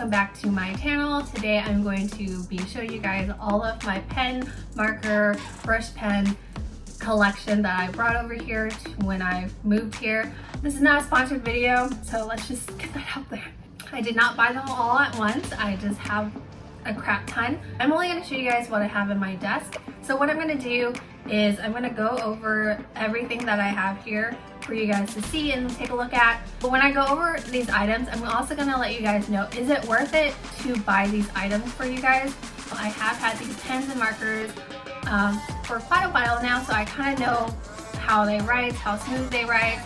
welcome back to my channel. Today I'm going to be showing you guys all of my pen, marker, brush pen collection that I brought over here when I moved here. This is not a sponsored video, so let's just get that out there. I did not buy them all at once. I just have a crap ton. I'm only going to show you guys what I have in my desk. So what I'm going to do is I'm going to go over everything that I have here for you guys to see and take a look at. But when I go over these items, I'm also going to let you guys know, is it worth it to buy these items for you guys? I have had these pens and markers for quite a while now, so I kind of know how they write, how smooth they write,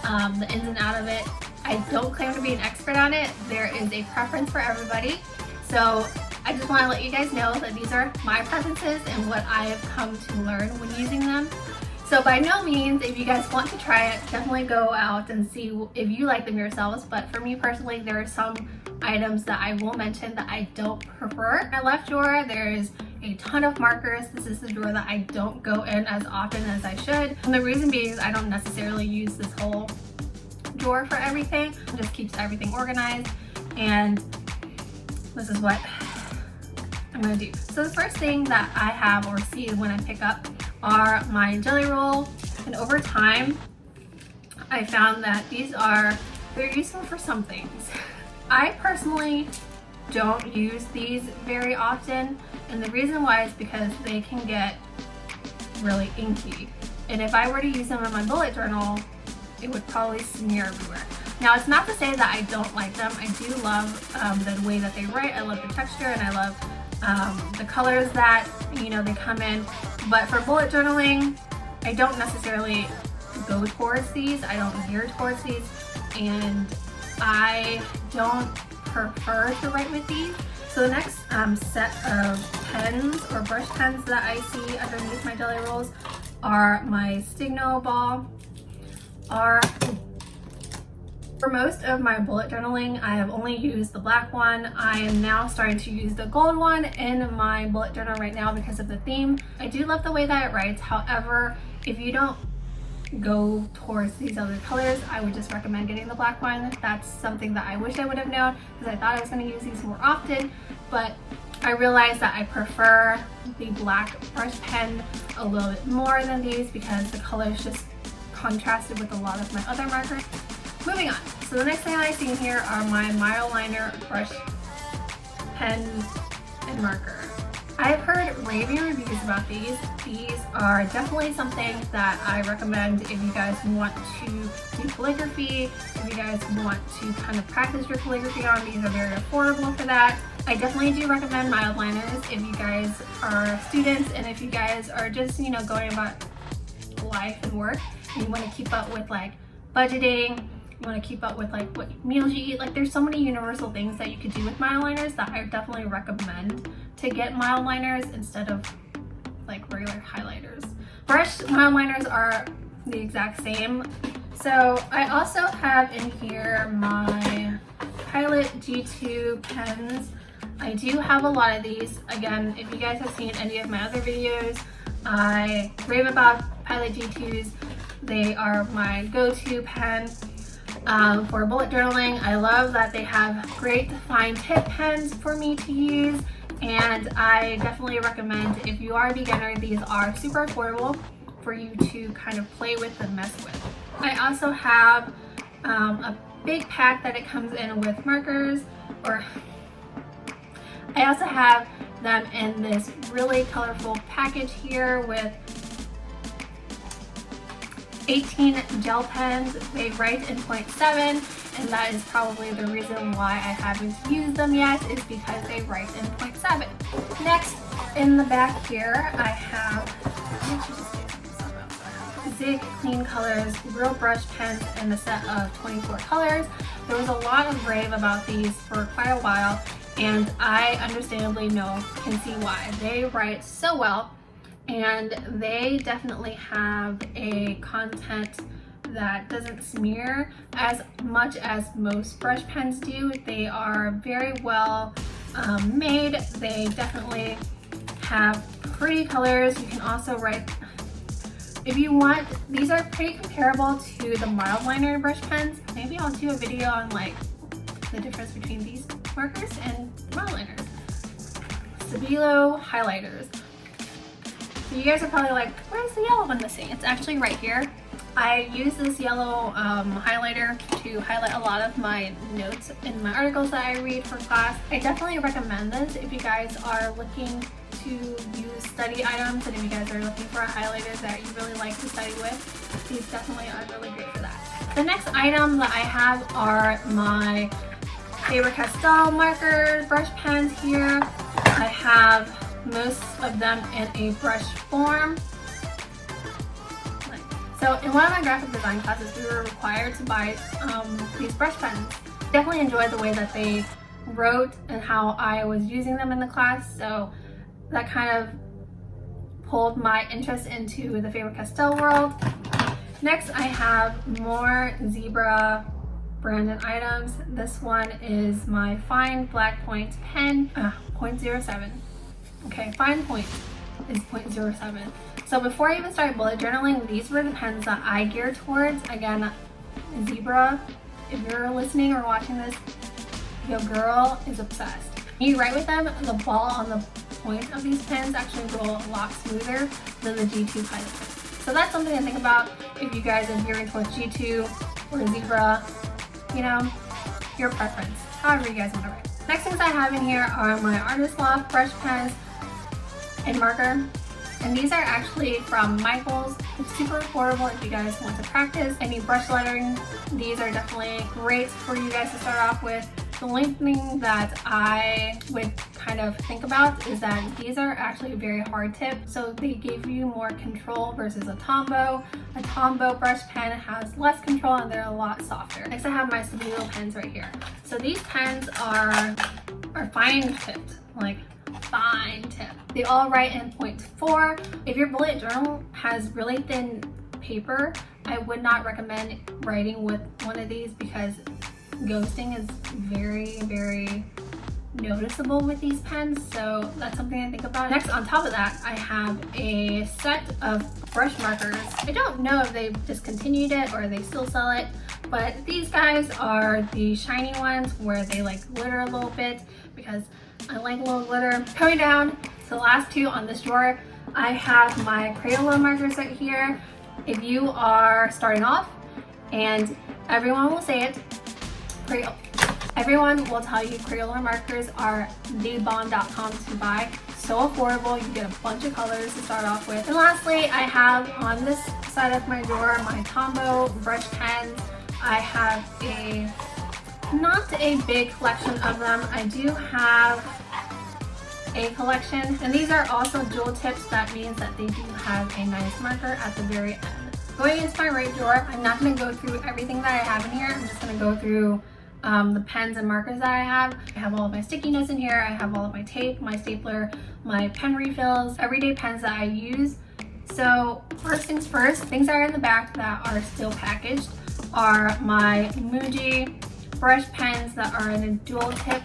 the ins and out of it. I don't claim to be an expert on it. There is a preference for everybody. So I just want to let you guys know that these are my preferences and what I have come to learn when using them. So by no means, if you guys want to try it, definitely go out and see if you like them yourselves. But for me personally, there are some items that I will mention that I don't prefer. In my left drawer, there's a ton of markers. This is the drawer that I don't go in as often as I should. And the reason being is I don't necessarily use this whole drawer for everything. It just keeps everything organized. And this is what I'm gonna do. So the first thing that I have or see when I pick up are my jelly roll, and over time I found that they're useful for some things. I personally don't use these very often, and the reason why is because they can get really inky, and if I were to use them in my bullet journal, it would probably smear everywhere. Now, it's not to say that I don't like them. I do love the way that they write. I love the texture, and I love the colors that, you know, they come in. But for bullet journaling, I don't necessarily go towards these. I don't gear towards these, and I don't prefer to write with these. So the next set of pens or brush pens that I see underneath my jelly rolls are my Stigno ball. For most of my bullet journaling, I have only used the black one. I am now starting to use the gold one in my bullet journal right now because of the theme. I do love the way that it writes. However, if you don't go towards these other colors, I would just recommend getting the black one. That's something that I wish I would have known because I thought I was going to use these more often, but I realized that I prefer the black brush pen a little bit more than these because the colors just contrasted with a lot of my other markers. Moving on. So the next thing I see in here are my Mildliner brush pen and marker. I've heard raving reviews about these. These are definitely something that I recommend if you guys want to do calligraphy, if you guys want to kind of practice your calligraphy on. These are very affordable for that. I definitely do recommend Mildliners if you guys are students and if you guys are just, you know, going about life and work and you want to keep up with like budgeting, you want to keep up with like what meals you eat. Like, there's so many universal things that you could do with Mildliners that I definitely recommend to get Mildliners instead of like regular highlighters. Brush Mildliners are the exact same. So I also have in here my Pilot G2 pens. I do have a lot of these. Again, if you guys have seen any of my other videos, I rave about Pilot G2s. They are my go-to pen for bullet journaling. I love that they have great fine tip pens for me to use, and I definitely recommend if you are a beginner, these are super affordable for you to kind of play with and mess with. I also have a big pack that it comes in with markers, or I also have them in this really colorful package here with 18 gel pens. They write in 0.7, and that is probably the reason why I haven't used them yet, is because they write in 0.7. Next, in the back here, I have Zig Clean Colors Real Brush Pens in a set of 24 colors. There was a lot of rave about these for quite a while, and I understandably can see why. They write so well, and they definitely have a content that doesn't smear as much as most brush pens do. They are very well made. They definitely have pretty colors. You can also write, if you want, these are pretty comparable to the Mildliner brush pens. Maybe I'll do a video on like the difference between these markers and Mildliners. Stabilo highlighters. So you guys are probably like, where's the yellow one missing? It's actually right here. I use this yellow highlighter to highlight a lot of my notes in my articles that I read for class. I definitely recommend this if you guys are looking to use study items and if you guys are looking for a highlighter that you really like to study with. These definitely are really great for that. The next item that I have are my Faber-Castell markers, brush pens here. I have most of them in a brush form. So in one of my graphic design classes, we were required to buy these brush pens. Definitely enjoyed the way that they wrote and how I was using them in the class. So that kind of pulled my interest into the Faber-Castell world. Next, I have more Zebra branded items. This one is my fine black point pen, 0.07. Okay, fine point is 0.07. So before I even started bullet journaling, these were the pens that I geared towards. Again, Zebra, if you're listening or watching this, your girl is obsessed. When you write with them, the ball on the point of these pens actually roll a lot smoother than the G2 Pilot. So that's something to think about if you guys are gearing towards G2 or Zebra, you know, your preference, however you guys want to write. Next things I have in here are my Artist Loft brush pens and marker. And these are actually from Michaels. It's super affordable if you guys want to practice any brush lettering. These are definitely great for you guys to start off with. The only thing that I would kind of think about is that these are actually a very hard tip, so they give you more control versus a Tombow. A Tombow brush pen has less control and they're a lot softer. Next I have my Stabilo pens right here. So these pens are fine tipped, like fine tip. They all write in 0.4. If your bullet journal has really thin paper, I would not recommend writing with one of these because ghosting is very, very noticeable with these pens, so that's something to think about. Next, on top of that, I have a set of brush markers. I don't know if they've discontinued it or they still sell it, but these guys are the shiny ones where they like glitter a little bit because I like a little glitter. Coming down to the last two on this drawer, I have my Crayola markers right here. If you are starting off, and everyone will say it, everyone will tell you Crayola markers are thebomb.com to buy. So affordable, you get a bunch of colors to start off with. And lastly, I have on this side of my drawer my Tombow brush pens. I have not a big collection of them. I do have a collection, and these are also dual tips. That means that they do have a nice marker at the very end. Going into my right drawer, I'm not going to go through everything that I have in here. I'm just going to go through the pens and markers that I have. I have all of my sticky notes in here. I have all of my tape, my stapler, my pen refills, everyday pens that I use. So first things first, things that are in the back that are still packaged are my Muji brush pens that are in a dual tip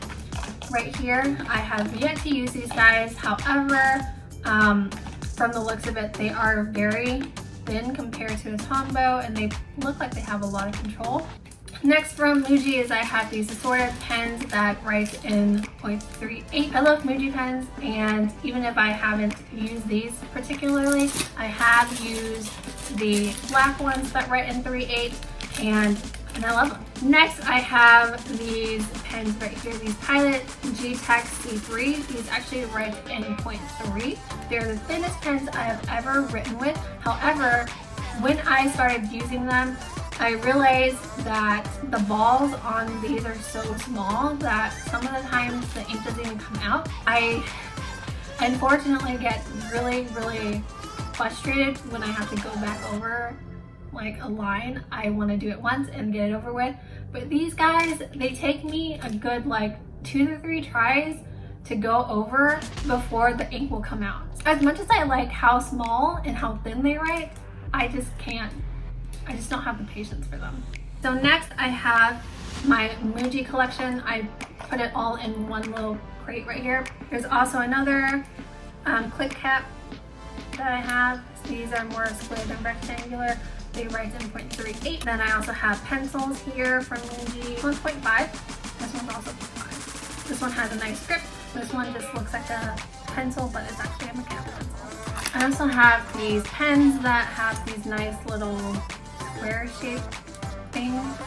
right here. I have yet to use these guys. However, from the looks of it, they are very thin compared to a Tombow and they look like they have a lot of control. Next from Muji is I have these assorted pens that write in 0.38. I love Muji pens, and even if I haven't used these particularly, I have used the black ones that write in 3.8 and I love them. Next I have these pens right here, these Pilot G-Tech C3. These actually write in 0.3. They're the thinnest pens I have ever written with. However, when I started using them, I realized that the balls on these are so small that some of the times the ink doesn't even come out. I unfortunately get really, really frustrated when I have to go back over like a line. I want to do it once and get it over with. But these guys, they take me a good like 2 to 3 tries to go over before the ink will come out. As much as I like how small and how thin they write, I just can't. I just don't have the patience for them. So next I have my Muji collection. I put it all in one little crate right here. There's also another clip cap that I have. These are more square than rectangular. They write in 0.38. Then I also have pencils here from Muji, 1.5. This one's also 0.5. This one has a nice grip. This one just looks like a pencil, but it's actually a mechanical pencil. I also have these pens that have these nice little square shaped things.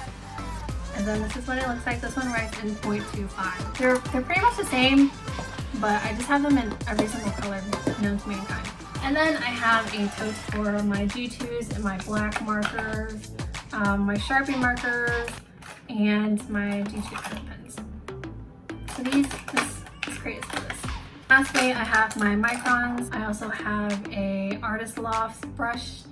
And then this is what it looks like. This one writes in 0.25. They're pretty much the same, but I just have them in every single color known to mankind. And then I have a tote for my G2s and my black markers, my Sharpie markers, and my G2 pens. So this crate is for this. Lastly, I have my microns. I also have a Artist Lofts brush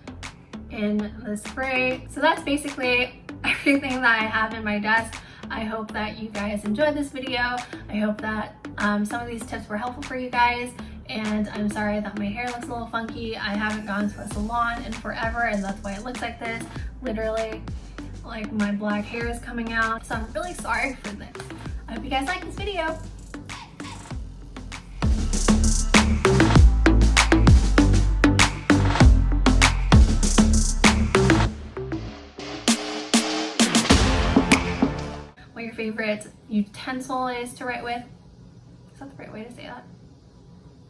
in this gray. So that's basically everything that I have in my desk. I hope that you guys enjoyed this video. I hope that some of these tips were helpful for you guys. And I'm sorry that my hair looks a little funky. I haven't gone to a salon in forever, and that's why it looks like this. Literally, like my black hair is coming out. So I'm really sorry for this. I hope you guys like this video. What your favorite utensil is to write with. Is that the right way to say that?